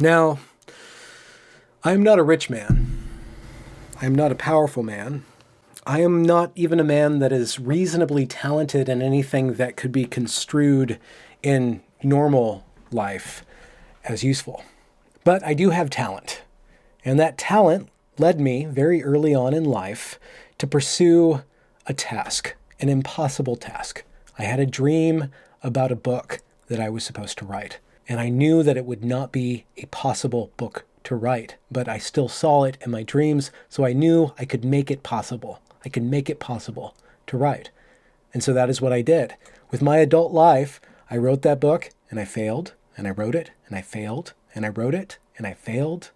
Now, I am not a rich man. I am not a powerful man. I am not even a man that is reasonably talented in anything that could be construed in normal life as useful. But I do have talent. And that talent led me very early on in life to pursue a task, an impossible task. I had a dream about a book that I was supposed to write. And I knew that it would not be a possible book to write, but I still saw it in my dreams, so I knew I could make it possible. I could make it possible to write. And so that is what I did. With my adult life, I wrote that book, and I failed, and I wrote it, and I failed, and I wrote it, and I failed.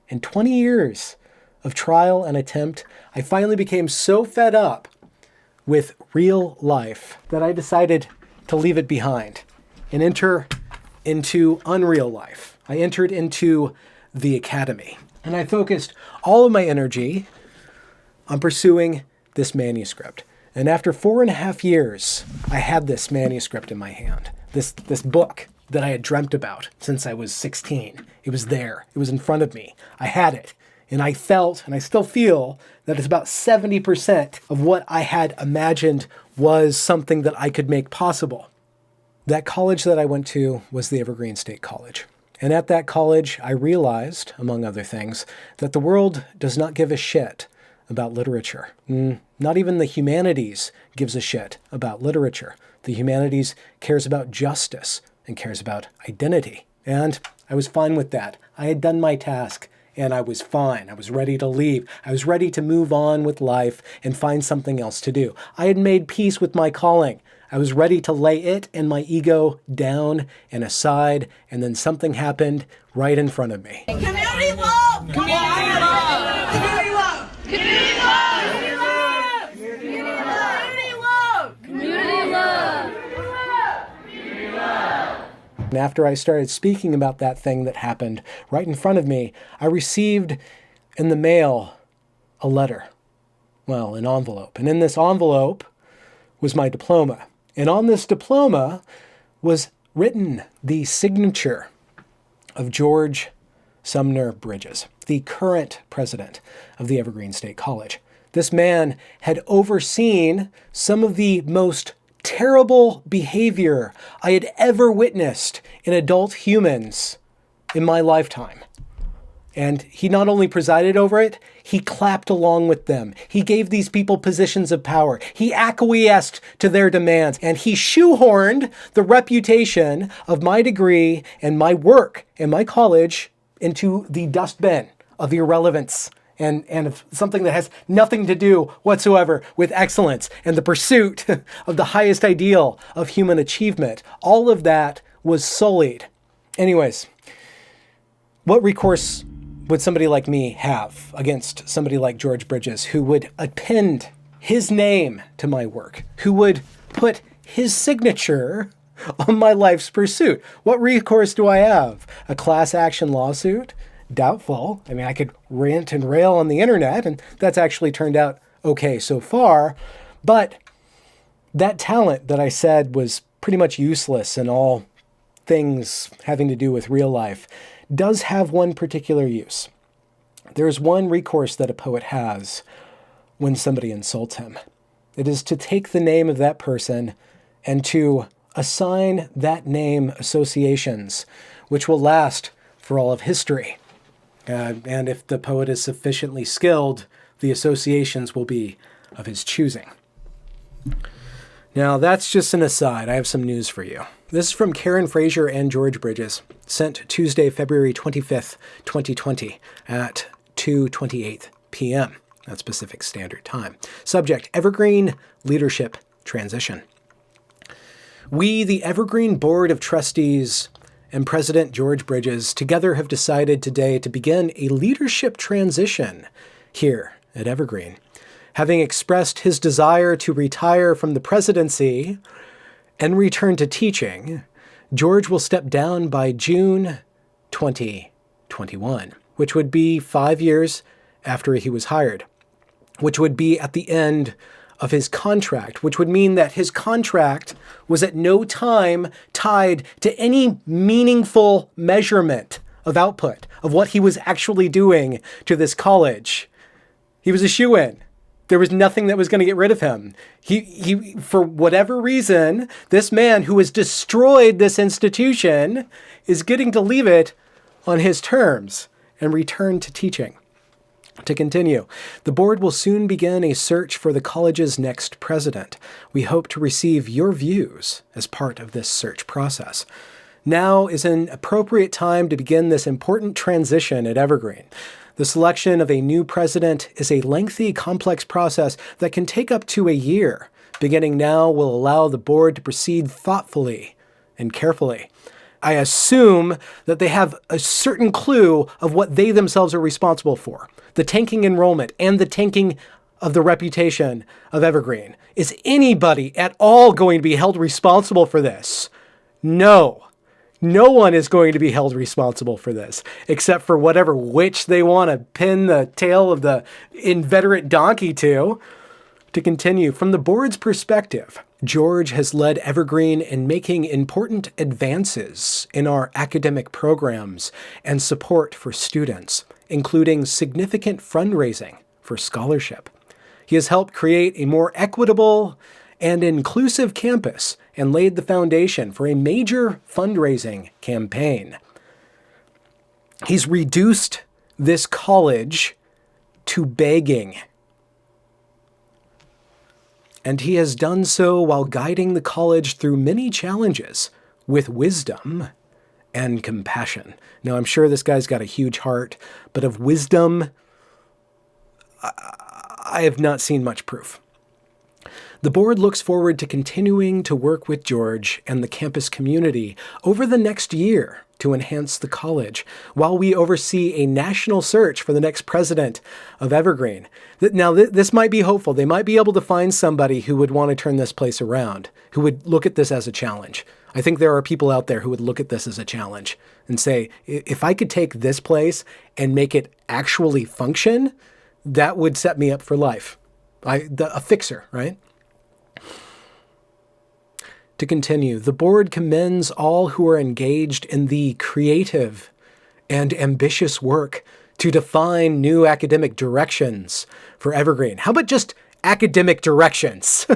In 20 years of trial and attempt, I finally became so fed up with real life that I decided to leave it behind and enter into unreal life. I entered into the academy, and I focused all of my energy on pursuing this manuscript. And after 4.5 years, I had this manuscript in my hand, this book that I had dreamt about since I was 16. It was there. It was in front of me. I had it. And I felt, and I still feel, that it's about 70% of what I had imagined was something that I could make possible. That college that I went to was the Evergreen State College. And at that college, I realized, among other things, that the world does not give a shit about literature. Not even the humanities gives a shit about literature. The humanities cares about justice and cares about identity. And I was fine with that. I had done my task, and I was fine. I was ready to leave. I was ready to move on with life and find something else to do. I had made peace with my calling. I was ready to lay it and my ego down and aside, and then something happened right in front of me. Community love! Community love! Community love! Community love! Community love! Community love! Community love! And after I started speaking about that thing that happened right in front of me, I received in the mail a letter. Well, an envelope. And in this envelope was my diploma. And on this diploma was written the signature of George Sumner Bridges, the current president of the Evergreen State College. This man had overseen some of the most terrible behavior I had ever witnessed in adult humans in my lifetime. And he not only presided over it, he clapped along with them. He gave these people positions of power. He acquiesced to their demands, and he shoehorned the reputation of my degree and my work and my college into the dustbin of irrelevance and of something that has nothing to do whatsoever with excellence and the pursuit of the highest ideal of human achievement. All of that was sullied. Anyways, what recourse would somebody like me have against somebody like George Bridges, who would append his name to my work, who would put his signature on my life's pursuit? What recourse do I have? A class action lawsuit? Doubtful. I mean, I could rant and rail on the internet, and that's actually turned out okay so far. But that talent that I said was pretty much useless in all things having to do with real life does have one particular use. There's one recourse that a poet has when somebody insults him. It is to take the name of that person and to assign that name associations which will last for all of history. And if the poet is sufficiently skilled, the associations will be of his choosing. Now, that's just an aside. I have some news for you. This is from Karen Fraser and George Bridges, sent Tuesday, February 25th, 2020 at 2:28 p.m. That's Pacific Standard Time. Subject, Evergreen Leadership Transition. We, the Evergreen Board of Trustees and President George Bridges, together have decided today to begin a leadership transition here at Evergreen. Having expressed his desire to retire from the presidency and return to teaching, George will step down by June 2021, which would be 5 years after he was hired, which would be at the end of his contract, which would mean that his contract was at no time tied to any meaningful measurement of output, of what he was actually doing to this college. He was a shoo-in. There was nothing that was going to get rid of him. He, for whatever reason, this man who has destroyed this institution is getting to leave it on his terms and return to teaching. To continue, the board will soon begin a search for the college's next president. We hope to receive your views as part of this search process. Now is an appropriate time to begin this important transition at Evergreen. The selection of a new president is a lengthy, complex process that can take up to a year. Beginning now will allow the board to proceed thoughtfully and carefully. I assume that they have a certain clue of what they themselves are responsible for. The tanking enrollment and the tanking of the reputation of Evergreen. Is anybody at all going to be held responsible for this? No. No one is going to be held responsible for this, except for whatever witch they want to pin the tail of the inveterate donkey to. To continue, from the board's perspective, George has led Evergreen in making important advances in our academic programs and support for students, including significant fundraising for scholarship. He has helped create a more equitable and inclusive campus and laid the foundation for a major fundraising campaign. He's reduced this college to begging. And he has done so while guiding the college through many challenges with wisdom and compassion. Now, I'm sure this guy's got a huge heart, but of wisdom, I have not seen much proof. The board looks forward to continuing to work with George and the campus community over the next year to enhance the college, while we oversee a national search for the next president of Evergreen. Now, this might be hopeful. They might be able to find somebody who would want to turn this place around, who would look at this as a challenge. I think there are people out there who would look at this as a challenge and say, if I could take this place and make it actually function, that would set me up for life. A fixer, right? To continue, the board commends all who are engaged in the creative and ambitious work to define new academic directions for Evergreen. How about just academic directions?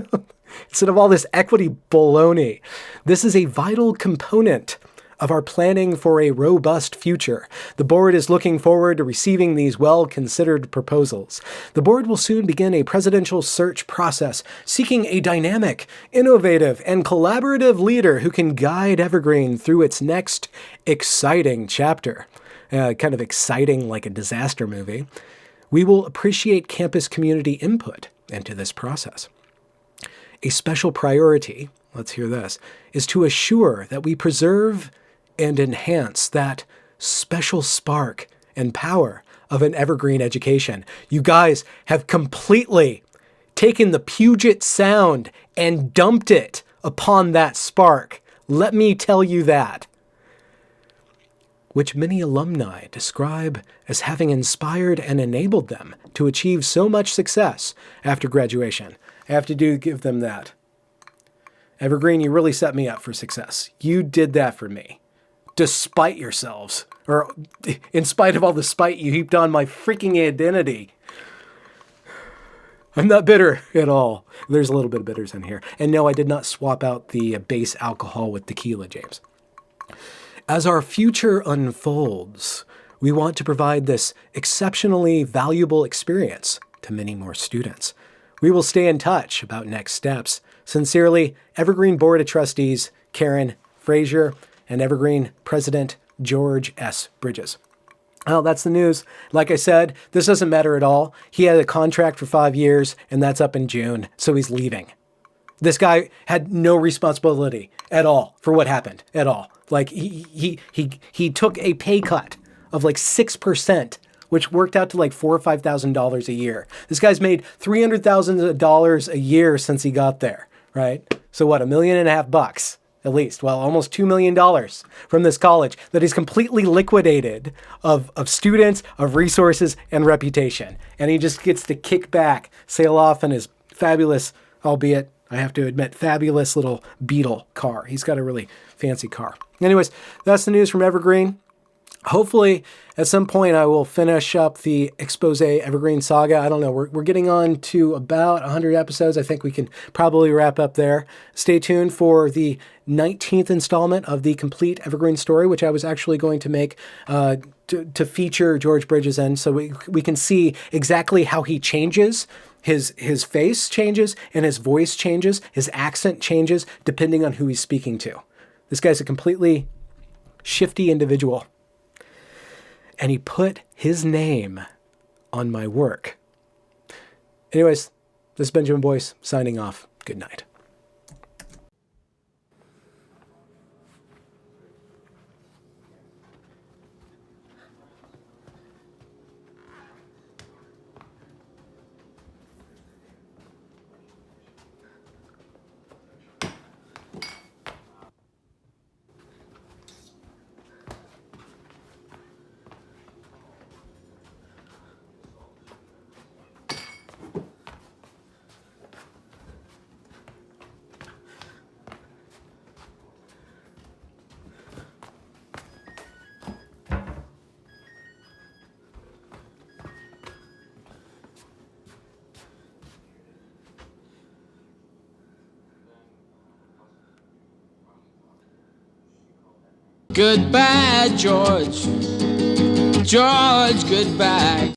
Instead of all this equity baloney. This is a vital component of our planning for a robust future. The board is looking forward to receiving these well-considered proposals. The board will soon begin a presidential search process, seeking a dynamic, innovative, and collaborative leader who can guide Evergreen through its next exciting chapter. Kind of exciting like a disaster movie. We will appreciate campus community input into this process. A special priority, let's hear this, is to assure that we preserve and enhance that special spark and power of an Evergreen education. You guys have completely taken the Puget Sound and dumped it upon that spark. Let me tell you that. Which many alumni describe as having inspired and enabled them to achieve so much success after graduation. I have to give them that. Evergreen, you really set me up for success. You did that for me. Despite yourselves, or in spite of all the spite you heaped on my freaking identity. I'm not bitter at all. There's a little bit of bitters in here. And no, I did not swap out the base alcohol with tequila, James. As our future unfolds, we want to provide this exceptionally valuable experience to many more students. We will stay in touch about next steps. Sincerely, Evergreen Board of Trustees, Karen Frazier, and Evergreen President George S. Bridges. Well, that's the news. Like I said, this doesn't matter at all. He had a contract for 5 years, and that's up in June, so he's leaving. This guy had no responsibility at all for what happened at all. Like he took a pay cut of like 6%, which worked out to like $4,000 or $5,000 a year. This guy's made $300,000 a year since he got there, right? So what, $1.5 million at least? Well, almost $2 million from this college that he's completely liquidated of students, of resources, and reputation. And he just gets to kick back, sail off in his fabulous, albeit, I have to admit, fabulous little Beetle car. He's got a really fancy car. Anyways, that's the news from Evergreen. Hopefully, at some point, I will finish up the Expose Evergreen saga. I don't know. We're getting on to about 100 episodes. I think we can probably wrap up there. Stay tuned for the 19th installment of the complete Evergreen story, which I was actually going to make to feature George Bridges in, so we can see exactly how he changes. His face changes and his voice changes. His accent changes depending on who he's speaking to. This guy's a completely shifty individual. And he put his name on my work. Anyways, this is Benjamin Boyce signing off. Good night. Goodbye, George. George, goodbye.